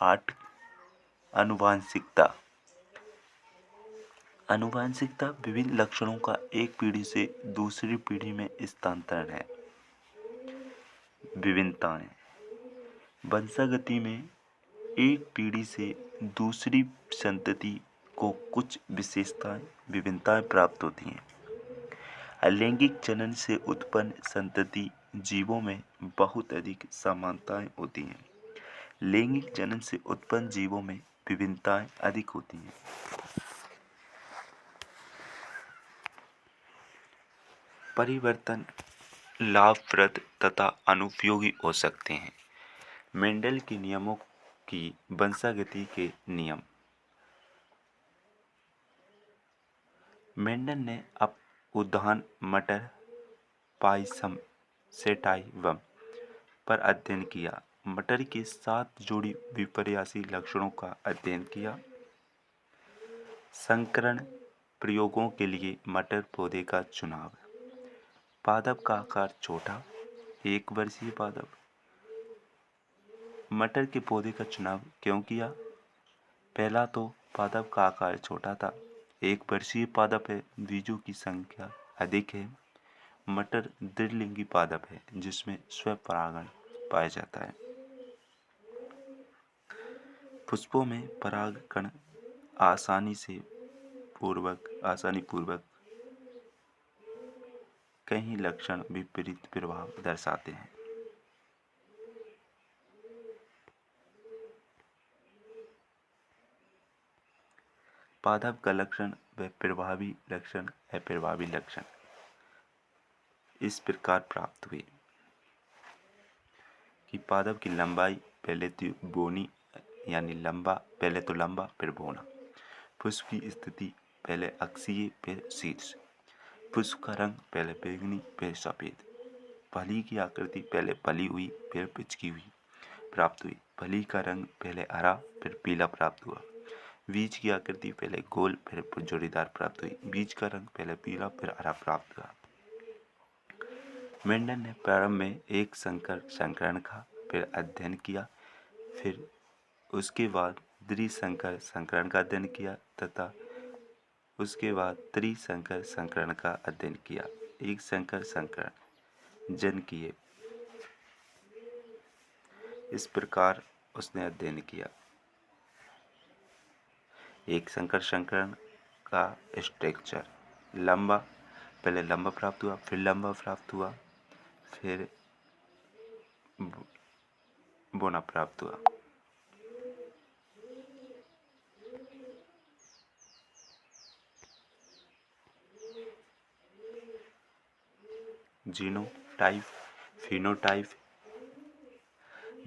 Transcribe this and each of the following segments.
8 आनुवंशिकता। आनुवंशिकता विभिन्न लक्षणों का एक पीढ़ी से दूसरी पीढ़ी में स्थानांतरण है। विभिन्नताएं। वंशागति में एक पीढ़ी से दूसरी संतति को कुछ विभिन्नताएं प्राप्त होती हैं। अलैंगिक जनन से उत्पन्न संतति जीवों में बहुत अधिक समानताएं होती हैं। लैंगिक जनन से उत्पन्न जीवों में विभिन्नताएं अधिक होती हैं। परिवर्तन लाभप्रद तथा अनुपयोगी हो सकते हैं। मेंडल के नियमों की वंशागति के नियम। मेंडल ने अब उद्यान मटर पायसम सेटाइवम पर अध्ययन किया। मटर के 7 जोड़ी विपर्यासी लक्षणों का अध्ययन किया। संकरण प्रयोगों के लिए मटर पौधे का चुनाव। पादप का आकार छोटा, 1 वर्षीय पादप। मटर के पौधे का चुनाव क्यों किया? पहला तो पादप का आकार छोटा था, 1 वर्षीय पादप है, बीजों की संख्या अधिक है। मटर द्विलिंगी पादप है जिसमें स्वपरागण पाया जाता है। पुष्पों में परागकण आसानी पूर्वक कई लक्षण विपरीत प्रभाव दर्शाते हैं। पादप का लक्षण व प्रभावी लक्षण अप्रभावी लक्षण इस प्रकार प्राप्त हुए कि पादप की लंबाई पहले तो बोनी यानी पहले तो लंबा फिर बोना। पुष्प की स्थिति पहले अक्षीय फिर शीर्ष। पुष्प का रंग पहले बैंगनी फिर सफेद। फली की आकृति पहले फली हुई फिर पिचकी हुई प्राप्त हुई। फली का रंग पहले हरा फिर पीला प्राप्त हुआ। बीज की आकृति पहले गोल फिर जोड़ीदार प्राप्त हुई। बीज का रंग पहले पीला फिर हरा प्राप्त हुआ। मेंडल ने प्रारंभ में एक संकर संकरण का फिर अध्ययन किया, फिर उसके बाद द्विसंकर संकरण का अध्ययन किया तथा उसके बाद त्रिसंकर संकरण का अध्ययन किया। एक संकर संकरण जन किए, इस प्रकार उसने अध्ययन किया। एक संकर संकरण का स्ट्रक्चर पहले लंबा प्राप्त हुआ, फिर लंबा प्राप्त हुआ, फिर बोना प्राप्त हुआ। Genotype phenotype.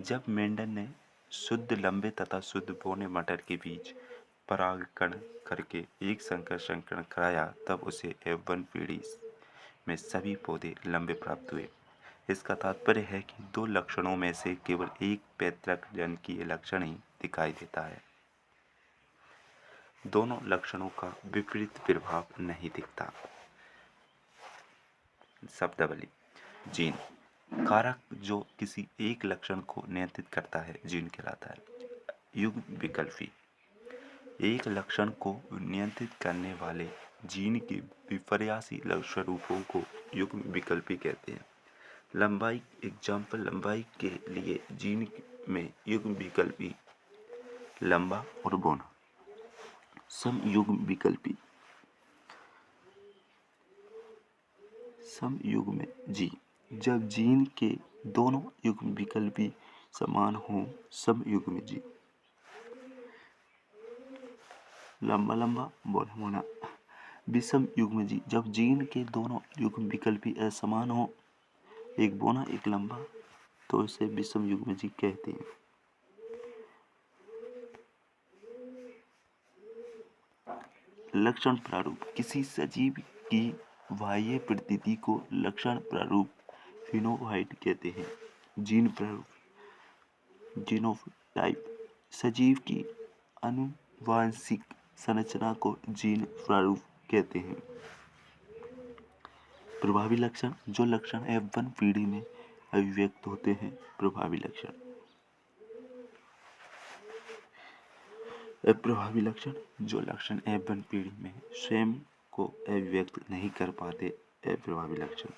जब मेंडल ने शुद्ध लंबे तथा शुद्ध बोने मटर के बीच परागकण करके एक संकर संकरण कराया तब उसे F1 पीढ़ी में सभी पौधे लंबे प्राप्त हुए। इसका तात्पर्य है कि 2 लक्षणों में से केवल एक पैतृक जन्कीय लक्षण ही दिखाई देता है। दोनों लक्षणों का विपरीत प्रभाव नहीं दिखता। शब्दावली। जीन कारक जो किसी एक लक्षण को नियंत्रित करता है जीन कहलाता है। युग्म विकल्पी एक लक्षण को नियंत्रित करने वाले जीन के विपर्यासी स्वरूपों को युग्म विकल्पी कहते हैं। लंबाई लंबाई के लिए जीन में युग्म विकल्पी लंबा और बोना। समयुग्म विकल्पी समयुग्म जी जब जीन के दोनों युग्म विकल्पी समान हों समयुग्म जी। लंबा लंबा बोना बोना। विषम युग्म जी जब जीन के दोनों युग्म विकल्पी असमान हो, एक बोना एक लंबा, तो इसे विषम युग्म जी कहते हैं। लक्षण प्रारूप किसी सजीव की बाह्य प्रतीति को लक्षण प्रारूप फिनोटाइप कहते हैं। जीन प्रारूप जीनोटाइप सजीव की आनुवंशिक संरचना को जीन प्रारूप कहते हैं। प्रभावी लक्षण जो लक्षण F1 पीढ़ी में अभिव्यक्त होते हैं प्रभावी लक्षण। अप्रभावी लक्षण, जो लक्षण F1 पीढ़ी में स्वयं को अभिव्यक्त नहीं कर पाते, अप्रभावी लक्षण।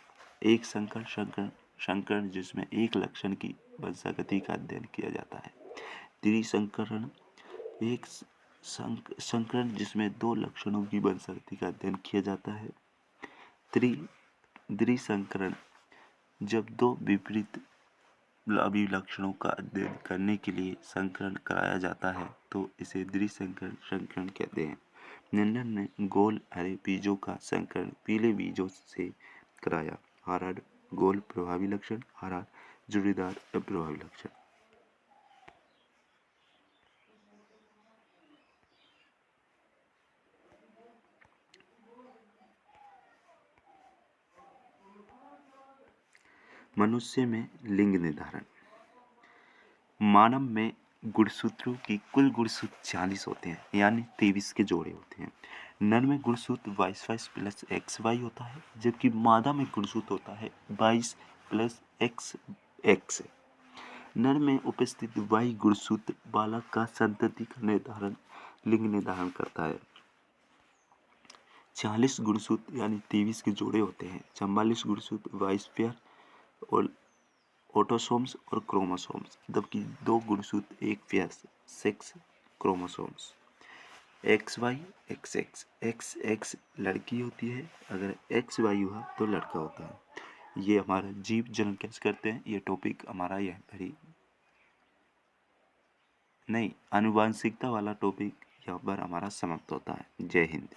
एक संकरण जिसमें एक लक्षण की वंशागति का अध्ययन किया जाता है। द्विसंकरण, एक संकरण जिसमें दो लक्षणों की वंशागति का अध्ययन किया जाता है। द्विसंकरण, जब दो विपरीत अभिलक्षणों का अध्ययन करने के लिए संकरण कराया जाता है तो इसे द्विसंकरण कहते हैं। निंदन ने गोल हरे बीजों का संकरण पीले बीजों से कराया। RR गोल प्रभावी लक्षण, RR जुड़ीदार अप्रभावी लक्षण। मनुष्य में लिंग निर्धारण। मानव में गुणसूत्रों की कुल गुणसूत्र 40 होते हैं, यानी 23 के जोड़े होते हैं। नर में गुणसूत्र 22 प्लस XY होता है, जबकि मादा में गुणसूत्र होता है 22 प्लस XX। नर में उपस्थित Y गुणसूत्र बालक का संतति का लिंग निर्धारण करता है। 40 गुणसूत्र यानी 23 के जोड़े होते हैं। 44 गुणसूत्र वाइस पेयर और ऑटोसोम्स और क्रोमोसोम्स, जबकि 2 गुणसूत्र एक pair 6 chromosomes. XY XX, XX लड़की होती है, अगर XY हुआ तो लड़का होता है। ये हमारा जीव जन्म कैसे करते हैं, ये टॉपिक हमारा यह नहीं, आनुवांशिकता वाला टॉपिक यहाँ पर हमारा समाप्त होता है। जय हिंद।